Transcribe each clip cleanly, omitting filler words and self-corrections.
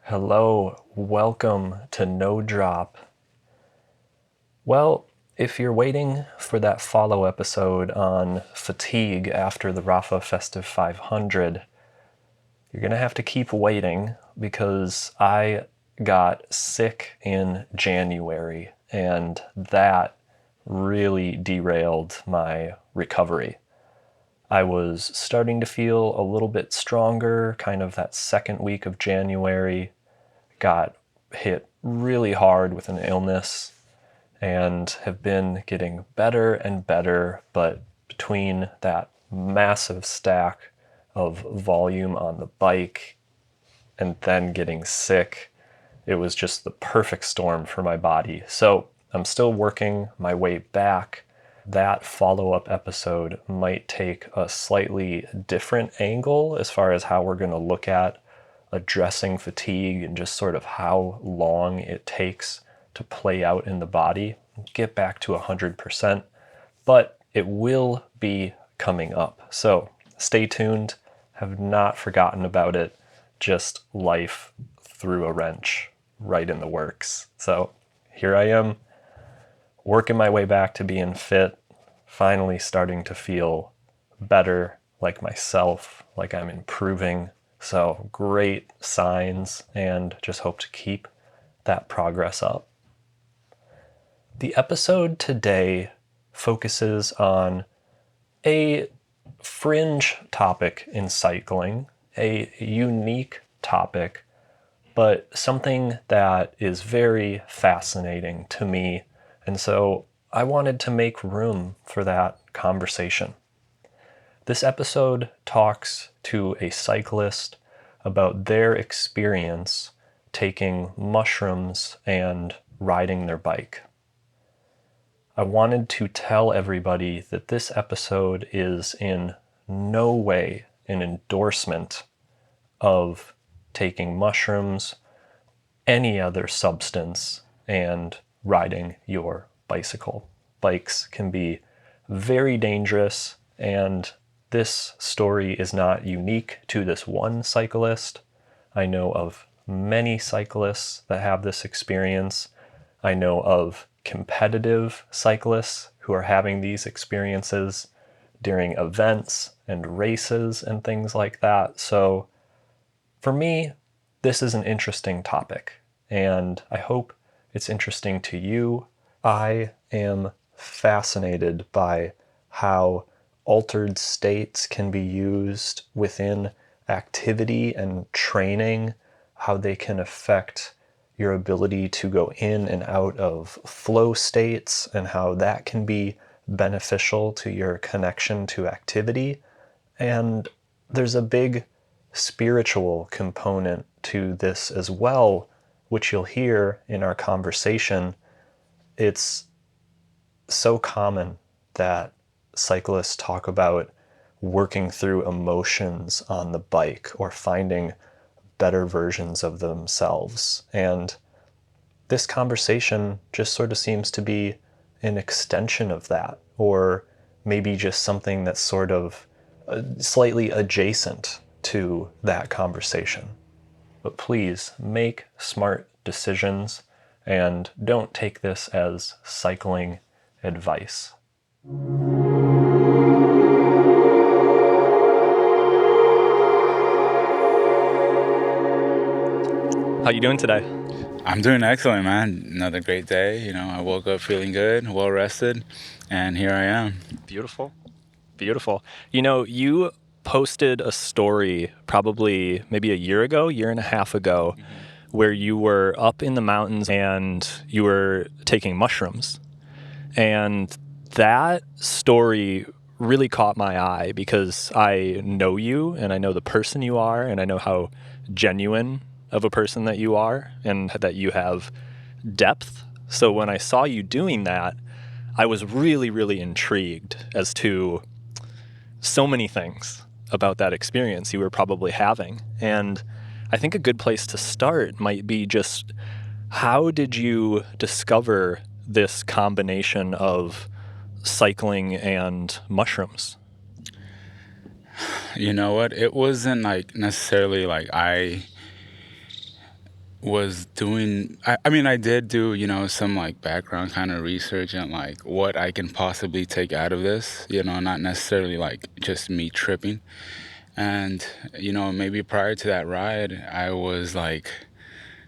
Hello, welcome to No Drop. Well, if you're waiting for that follow episode on fatigue after the Rafa Festive 500, you're going to have to keep waiting because I got sick in January and that really derailed my recovery. I was starting to feel a little bit stronger, kind of that second week of January, got hit really hard with an illness and have been getting better and better. But between that massive stack of volume on the bike and then getting sick, it was just the perfect storm for my body. So I'm still working my way back. That follow-up episode might take a slightly different angle as far as how we're going to look at addressing fatigue and just sort of how long it takes to play out in the body, get back to 100%, but it will be coming up. So stay tuned. Have not forgotten about it. Just life threw a wrench right in the works. So here I am, working my way back to being fit, finally starting to feel better, like myself, like I'm improving. So great signs, and just hope to keep that progress up. The episode today focuses on a fringe topic in cycling, a unique topic, but something that is very fascinating to me. And so I wanted to make room for that conversation. This episode talks to a cyclist about their experience taking mushrooms and riding their bike. I wanted to tell everybody that this episode is in no way an endorsement of taking mushrooms, any other substance, and riding your bicycle. Bikes can be very dangerous, and this story is not unique to this one cyclist. I know of many cyclists that have this experience. I know of competitive cyclists who are having these experiences during events and races and things like that. So for me, this is an interesting topic, and I hope it's interesting to you. I am fascinated by how altered states can be used within activity and training, how they can affect your ability to go in and out of flow states, and how that can be beneficial to your connection to activity. And there's a big spiritual component to this as well, which you'll hear in our conversation. It's so common that cyclists talk about working through emotions on the bike or finding better versions of themselves. And this conversation just sort of seems to be an extension of that, or maybe just something that's sort of slightly adjacent to that conversation. But please make smart decisions and don't take this as cycling advice. How you doing today? I'm doing excellent, man. Another great day. I woke up feeling good, well rested, and here I am. Beautiful. Beautiful. You posted a story probably maybe a year and a half ago, where you were up in the mountains and you were taking mushrooms. And that story really caught my eye because I know you and I know the person you are and I know how genuine of a person that you are and that you have depth. So when I saw you doing that, I was really, really intrigued as to so many things about that experience you were probably having. And I think a good place to start might be just, how did you discover this combination of cycling and mushrooms? You know what? It wasn't like necessarily like I was doing, I mean, I did do, some like background kind of research and like what I can possibly take out of this, not necessarily like just me tripping. And, maybe prior to that ride, I was like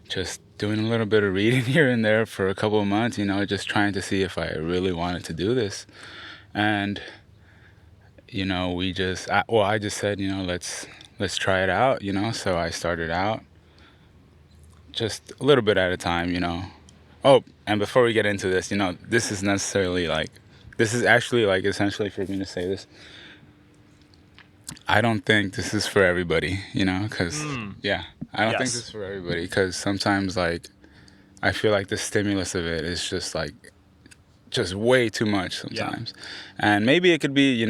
just doing a little bit of reading here and there for a couple of months, just trying to see if I really wanted to do this. And, I just said, let's try it out, so I started out just a little bit at a time. Oh, and before we get into this, this is necessarily like, this is actually like essentially for me to say this. I don't think this is for everybody, because, yeah, I don't think this is for everybody because sometimes, like, I feel like the stimulus of it is just, like, just way too much sometimes. Yeah. And maybe it could be,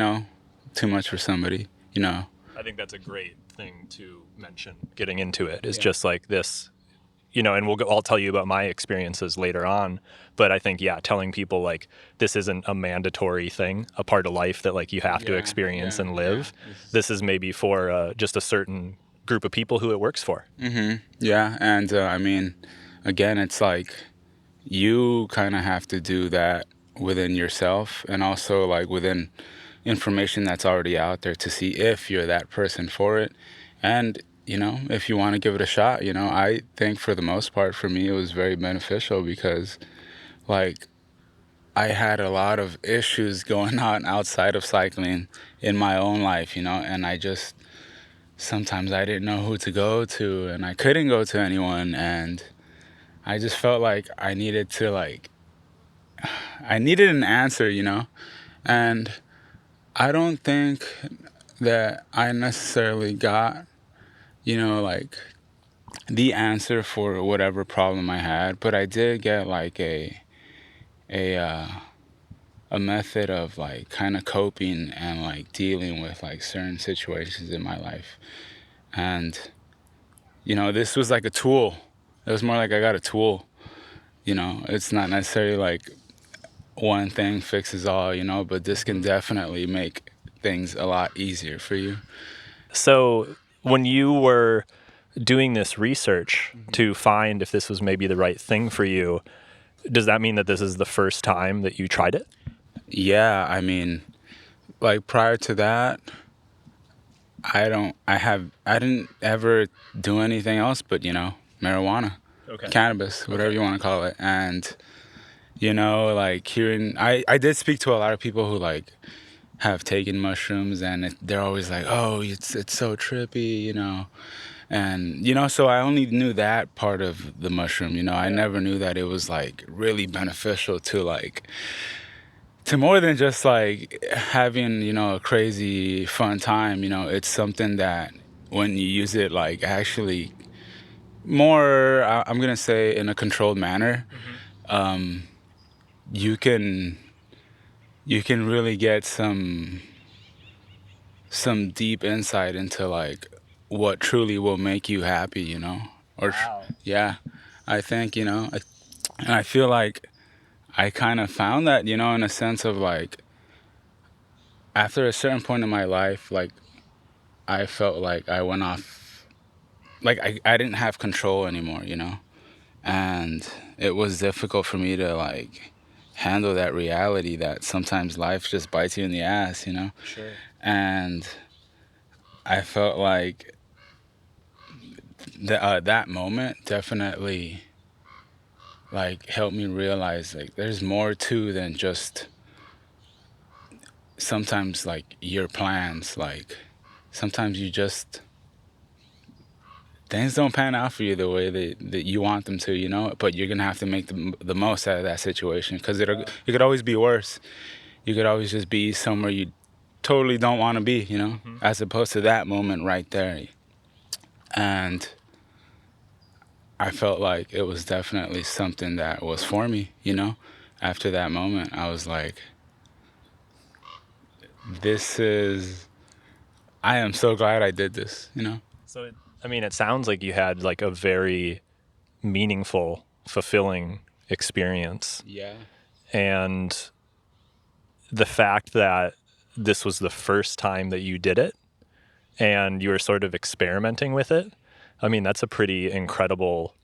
too much for somebody, I think that's a great thing to mention getting into it is just like this, and I'll tell you about my experiences later on. But I think, telling people like this isn't a mandatory thing, a part of life that like you have to experience and live. Yeah. This is maybe for just a certain group of people who it works for. Mm-hmm. Yeah. And I mean, again, it's like you kind of have to do that within yourself and also like within information that's already out there to see if you're that person for it. And if you want to give it a shot, I think for the most part, for me, it was very beneficial because, like, I had a lot of issues going on outside of cycling in my own life, and sometimes I didn't know who to go to, and I couldn't go to anyone, and I just felt like I needed an answer, and I don't think that I necessarily got like the answer for whatever problem I had, but I did get like a method of like kind of coping and like dealing with like certain situations in my life. And this was like a tool. It was more like I got a tool. It's not necessarily like one thing fixes all, but this can definitely make things a lot easier for you. So when you were doing this research to find if this was maybe the right thing for you, does that mean that this is the first time that you tried it? Yeah, I mean, like prior to that, I didn't ever do anything else but, marijuana, cannabis, whatever you want to call it. And, like I did speak to a lot of people who like have taken mushrooms and they're always like, oh, it's so trippy, and, so I only knew that part of the mushroom, I never knew that it was like really beneficial to more than just like having, a crazy fun time, it's something that when you use it, like actually more, I'm going to say in a controlled manner, you can really get some deep insight into like what truly will make you happy, or wow. Yeah, I think, and I feel like I kind of found that, in a sense of like, after a certain point in my life, like, I felt like I went off, like, I didn't have control anymore, and it was difficult for me to, like, handle that reality that sometimes life just bites you in the ass, Sure. And I felt like that moment definitely like helped me realize like there's more to than just sometimes like your plans. Like sometimes things don't pan out for you the way that you want them to, but you're gonna have to make the most out of that situation because it could always be worse. You could always just be somewhere you totally don't want to be, as opposed to that moment right there. And I felt like it was definitely something that was for me, After that moment, I was like, I am so glad I did this, So, it sounds like you had like a very meaningful, fulfilling experience. Yeah. And the fact that this was the first time that you did it and you were sort of experimenting with it, that's a pretty incredible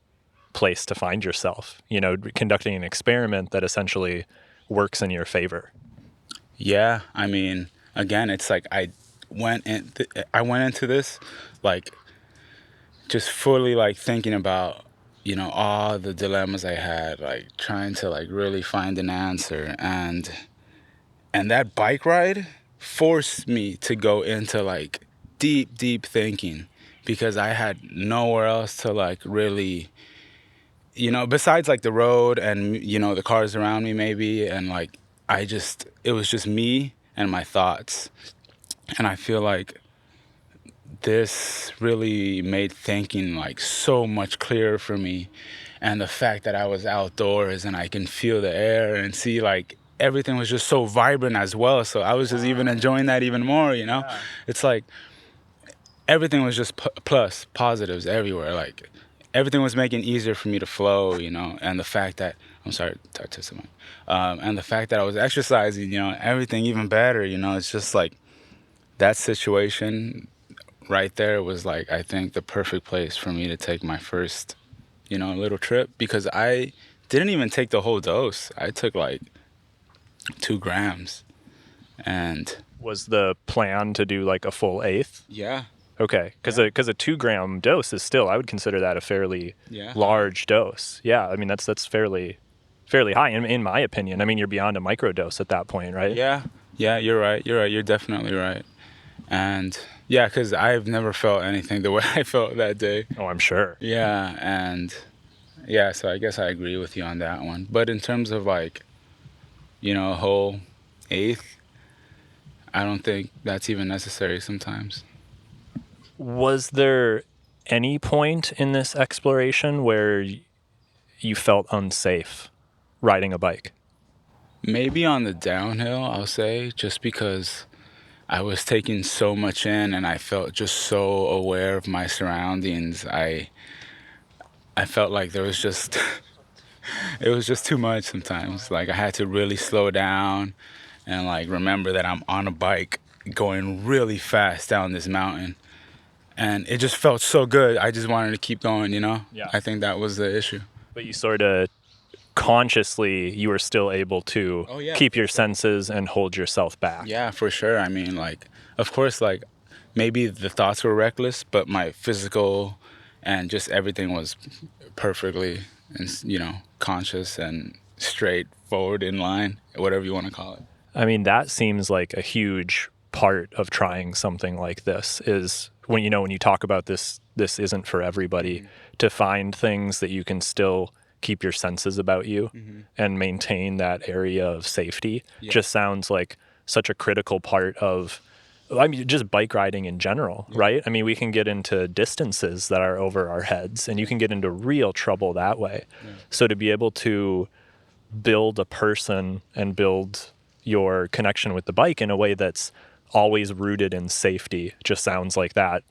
place to find yourself, conducting an experiment that essentially works in your favor. Yeah, I mean, again, it's like I went into this like just fully like thinking about all the dilemmas I had, like trying to like really find an answer, and that bike ride forced me to go into like deep thinking, because I had nowhere else to like really, besides like the road and the cars around me maybe, and like it was just me and my thoughts. And I feel like this really made thinking like so much clearer for me. And the fact that I was outdoors and I can feel the air and see like everything was just so vibrant as well. So I was just even enjoying that even more, Yeah. It's like everything was just positives everywhere. Like everything was making it easier for me to flow, and the fact that, I'm sorry to talk to someone, and the fact that I was exercising, everything even better, it's just like that situation right there was like, I think, the perfect place for me to take my first, little trip, because I didn't even take the whole dose. I took like 2 grams. And was the plan to do like a full eighth? Yeah. Okay, because a 2 gram dose is still, I would consider that a fairly large dose. Yeah, I mean that's fairly high in my opinion. I mean, you're beyond a microdose at that point, right? Yeah, you're right. You're definitely right. And yeah, because I've never felt anything the way I felt that day. Oh, I'm sure. Yeah, and yeah, so I guess I agree with you on that one. But in terms of like, a whole eighth, I don't think that's even necessary sometimes. Was there any point in this exploration where you felt unsafe riding a bike? Maybe on the downhill, I'll say, just because I was taking so much in and I felt just so aware of my surroundings. I felt like there was just it was just too much sometimes. Like I had to really slow down and like remember that I'm on a bike going really fast down this mountain. And it just felt so good. I just wanted to keep going, Yeah. I think that was the issue. But you sort of consciously, you were still able to keep your senses and hold yourself back. Yeah, for sure. I mean, like, of course, like, maybe the thoughts were reckless, but my physical and just everything was perfectly, conscious and straightforward, in line, whatever you want to call it. I mean, that seems like a huge part of trying something like this is when you talk about this isn't for everybody, to find things that you can still keep your senses about you and maintain that area of safety. Just sounds like such a critical part of, I mean, just bike riding in general, right? I mean, we can get into distances that are over our heads and you can get into real trouble that way. So to be able to build a person and build your connection with the bike in a way that's always rooted in safety just sounds like that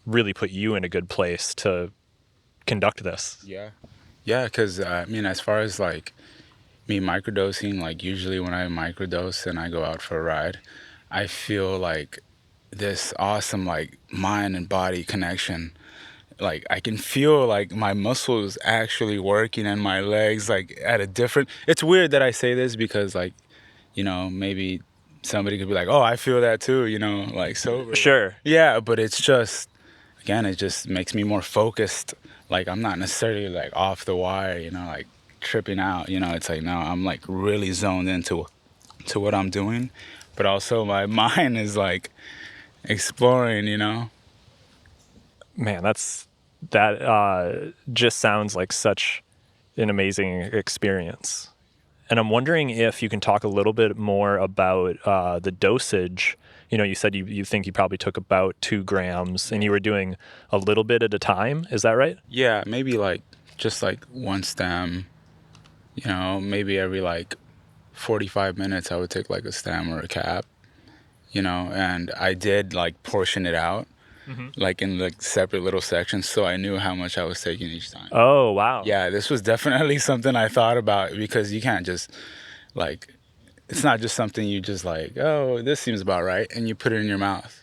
really put you in a good place to conduct this. Yeah, because I mean, as far as like me microdosing, like usually when I microdose and I go out for a ride, I feel like this awesome like mind and body connection. Like I can feel like my muscles actually working and my legs like at a different, it's weird that I say this because like, maybe somebody could be like, oh, I feel that too, like sober. Sure. Yeah, but it's just, again, it just makes me more focused. Like I'm not necessarily like off the wire, like tripping out. It's like, no, I'm like really zoned into what I'm doing, but also my mind is like exploring. Man, that just sounds like such an amazing experience. And I'm wondering if you can talk a little bit more about the dosage. You said you think you probably took about 2 grams and you were doing a little bit at a time. Is that right? Yeah, maybe like just like one stem, maybe every like 45 minutes I would take like a stem or a cap, and I did like portion it out. Like in like separate little sections, so I knew how much I was taking each time. Oh, wow. Yeah, this was definitely something I thought about, because you can't just like, it's not just something you just like, oh, this seems about right, and you put it in your mouth,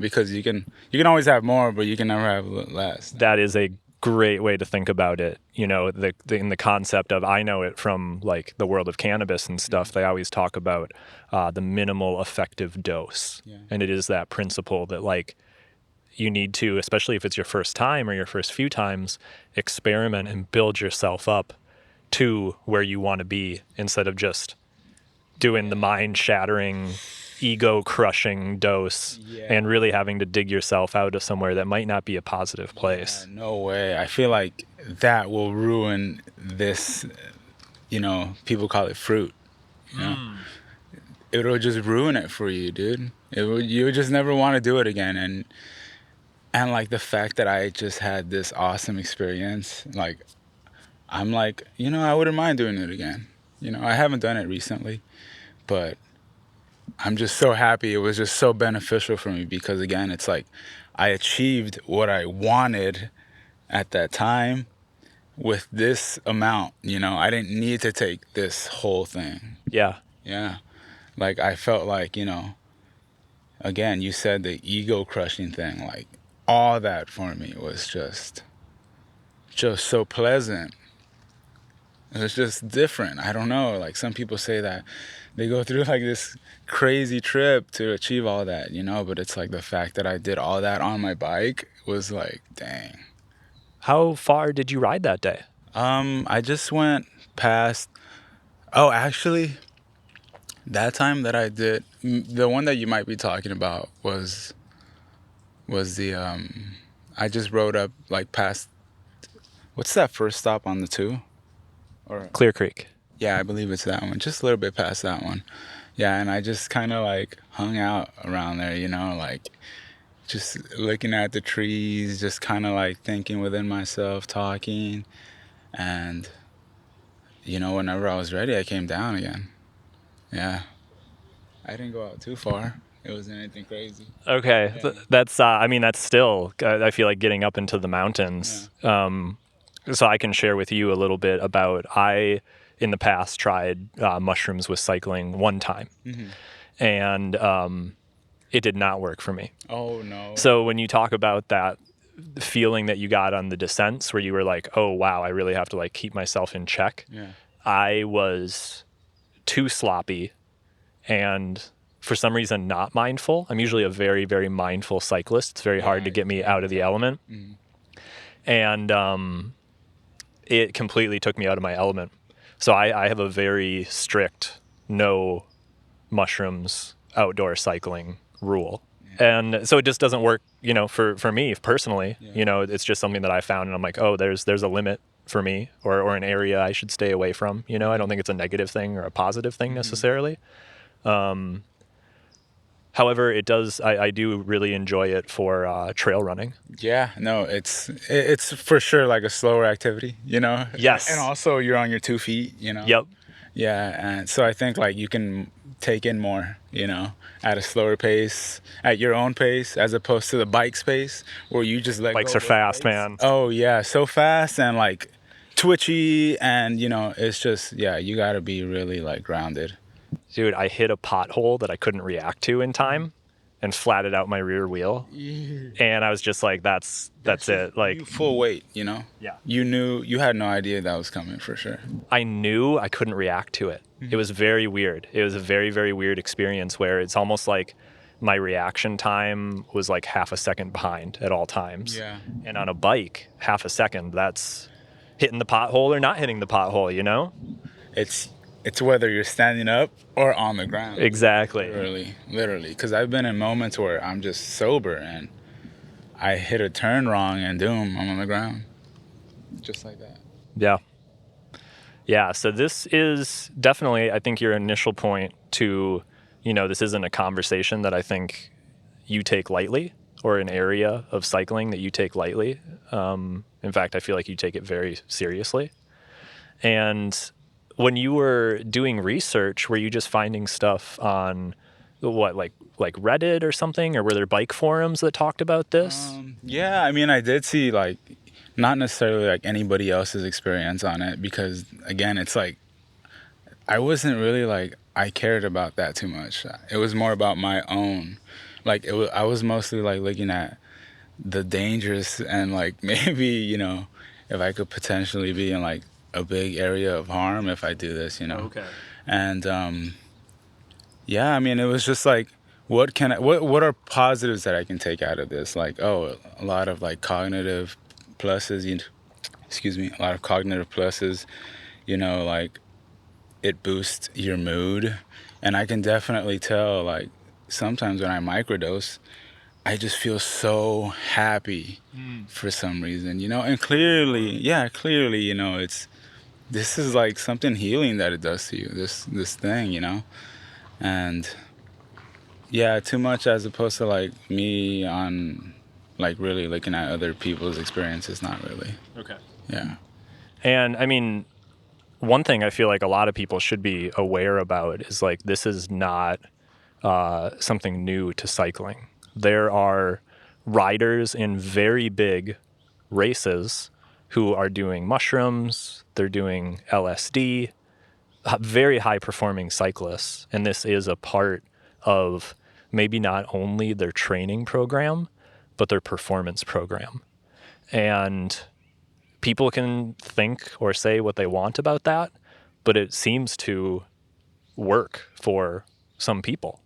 because you can always have more, but you can never have less. That is a great way to think about it. You know, in the concept of, I know it from like the world of cannabis and stuff, they always talk about the minimal effective dose. Yeah. And it is that principle that like you need to, especially if it's your first time or your first few times, experiment and build yourself up to where you want to be instead of just doing the mind-shattering, ego-crushing dose and really having to dig yourself out of somewhere that might not be a positive place. Yeah, no way. I feel like that will ruin this, you know, people call it fruit. You know? It'll just ruin it for you, dude. You would just never want to do it again. And like the fact that I just had this awesome experience, like, I'm like, you know, I wouldn't mind doing it again. You know, I haven't done it recently, but I'm just so happy. It was just so beneficial for me because, again, it's like I achieved what I wanted at that time with this amount. You know, I didn't need to take this whole thing. Yeah. Yeah. Like, I felt like, you know, again, you said the ego crushing thing, like all that for me was just so pleasant. It was just different. I don't know. Like, some people say that they go through like this crazy trip to achieve all that, you know, but it's like the fact that I did all that on my bike was like, dang. How far did you ride that day? I just went past, oh, actually, that time that I did, the one that you might be talking about was the, I just rode up like past, what's that first stop on the 2? Or Clear Creek. Yeah, I believe it's that one. Just a little bit past that one. Yeah, and I just kind of like hung out around there, you know, like just looking at the trees, just kind of like thinking within myself, talking. And, you know, whenever I was ready, I came down again. Yeah. I didn't go out too far. It wasn't anything crazy. Okay. Yeah. That's, I mean, that's still, I feel like getting up into the mountains. Yeah. So I can share with you a little bit about, I, in the past, tried mushrooms with cycling one time. Mm-hmm. And it did not work for me. Oh, no. So when you talk about that feeling that you got on the descents where you were like, oh, wow, I really have to like keep myself in check. Yeah. I was too sloppy and for some reason not mindful. I'm usually a very, very mindful cyclist. It's very hard to get me out of the element. Mm-hmm. And it completely took me out of my element. So I have a very strict no mushrooms outdoor cycling rule. Yeah. And so it just doesn't work, you know, for me personally. Yeah. You know, it's just something that I found and I'm like, oh, there's a limit for me or an area I should stay away from. You know, I don't think it's a negative thing or a positive thing necessarily. However, it does. I do really enjoy it for trail running. Yeah, no, it's for sure like a slower activity, you know. Yes. And also you're on your 2 feet, you know. Yep. Yeah, and so I think like you can take in more, you know, at a slower pace, at your own pace, as opposed to the bike's pace, where you just let bikes go are fast, man. Oh yeah, so fast and like twitchy, and you know, it's just you got to be really like grounded. Dude, I hit a pothole that I couldn't react to in time and flatted out my rear wheel. Yeah. And I was just like, that's it. Like full weight, you know? Yeah. You had no idea that was coming for sure. I knew I couldn't react to it. Mm-hmm. It was very weird. It was a very, very weird experience where it's almost like my reaction time was like half a second behind at all times. Yeah. And on a bike, half a second, that's hitting the pothole or not hitting the pothole, you know? It's whether you're standing up or on the ground. Exactly. Literally. Because I've been in moments where I'm just sober and I hit a turn wrong and doom, I'm on the ground. Just like that. Yeah. Yeah, so this is definitely, I think, your initial point to, you know, this isn't a conversation that I think you take lightly or an area of cycling that you take lightly. In fact, I feel like you take it very seriously. And when you were doing research, were you just finding stuff on what, like Reddit or something, or were there bike forums that talked about this? Yeah, I mean, I did see like not necessarily like anybody else's experience on it because again, it's like I wasn't really like I cared about that too much. It was more about my own. Like I was mostly like looking at the dangers and like maybe, you know, if I could potentially be in like a big area of harm if I do this, Okay. And yeah, I mean, it was just like, what are positives that I can take out of this? Like, oh, a lot of like cognitive pluses, excuse me, a lot of cognitive pluses, like it boosts your mood. And I can definitely tell, like, sometimes when I microdose, I just feel so happy for some reason, and clearly, this is like something healing that it does to you, this thing, and yeah, too much as opposed to like me on like really looking at other people's experiences, not really. Okay. Yeah. And I mean, one thing I feel like a lot of people should be aware about is like this is not something new to cycling. There are riders in very big races who are doing mushrooms, they're doing LSD, very high performing cyclists. And this is a part of maybe not only their training program, but their performance program. And people can think or say what they want about that, but it seems to work for some people.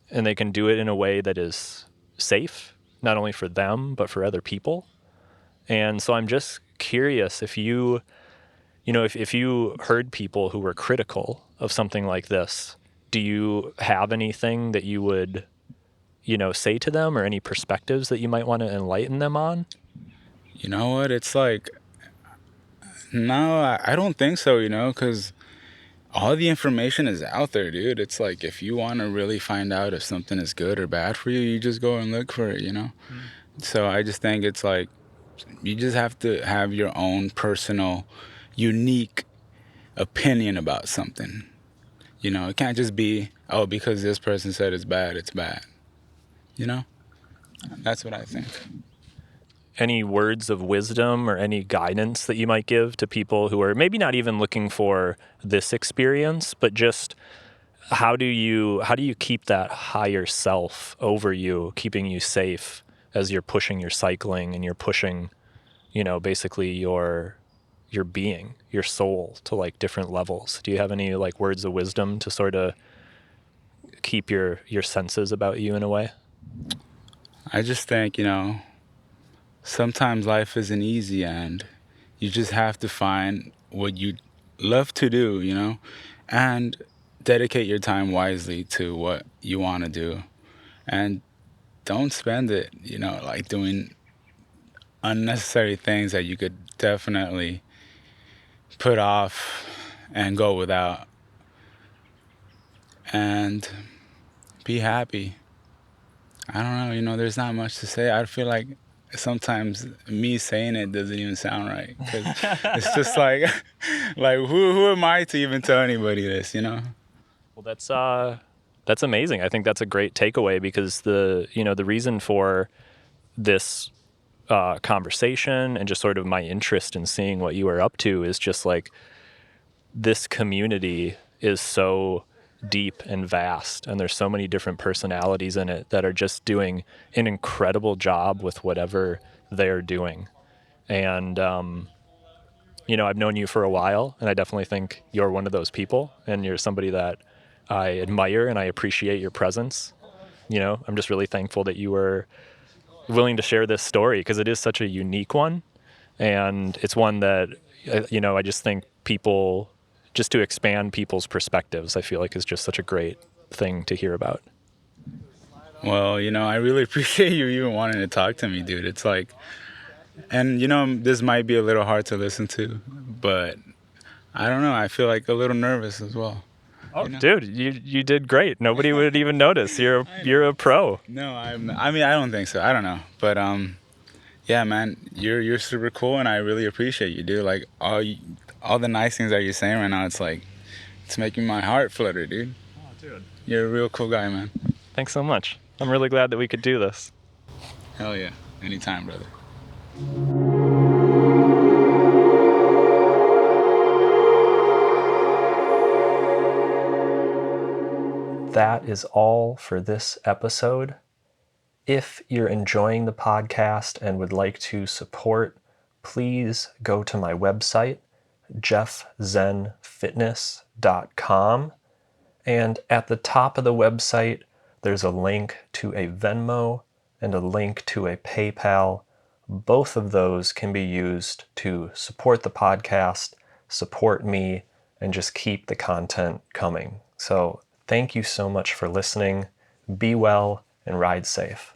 And they can do it in a way that is safe, not only for them, but for other people. And so I'm just curious if if you heard people who were critical of something like this, do you have anything that you would, say to them, or any perspectives that you might want to enlighten them on? You know what? It's like, no, I don't think so, because all the information is out there, dude. It's like if you want to really find out if something is good or bad for you, you just go and look for it, So I just think it's like you just have to have your own personal, unique opinion about something. It can't just be, oh, because this person said it's bad, it's bad. That's what I think. Any words of wisdom or any guidance that you might give to people who are maybe not even looking for this experience, but just how do you keep that higher self over you, keeping you safe as you're pushing your cycling and you're pushing, basically your being, your soul to like different levels? Do you have any like words of wisdom to sort of keep your senses about you in a way? I just think, sometimes life isn't easy and you just have to find what you love to do, and dedicate your time wisely to what you want to do. And don't spend it, like doing unnecessary things that you could definitely put off and go without. And be happy. I don't know, there's not much to say. I feel like sometimes me saying it doesn't even sound right, 'cause it's just like who am I to even tell anybody this, Well, that's amazing. I think that's a great takeaway, because the reason for this conversation and just sort of my interest in seeing what you are up to is just like this community is so deep and vast, and there's so many different personalities in it that are just doing an incredible job with whatever they're doing. And I've known you for a while, and I definitely think you're one of those people, and you're somebody that I admire, and I appreciate your presence. I'm just really thankful that you were willing to share this story, because it is such a unique one, and it's one that I just think people, just to expand people's perspectives, I feel like is just such a great thing to hear about. Well, I really appreciate you even wanting to talk to me, dude. It's like, and this might be a little hard to listen to, but I don't know, I feel like a little nervous as well. Oh, dude, you did great. Nobody would even notice. You're a pro. No, I mean, I don't think so. I don't know, but yeah, man, you're super cool, and I really appreciate you, dude. Like all the nice things that you're saying right now, it's making my heart flutter, dude. Oh, dude, you're a real cool guy, man. Thanks so much. I'm really glad that we could do this. Hell yeah, anytime, brother. That is all for this episode. If you're enjoying the podcast and would like to support, please go to my website, jeffzenfitness.com. And at the top of the website, there's a link to a Venmo and a link to a PayPal. Both of those can be used to support the podcast, support me, and just keep the content coming. So thank you so much for listening. Be well and ride safe.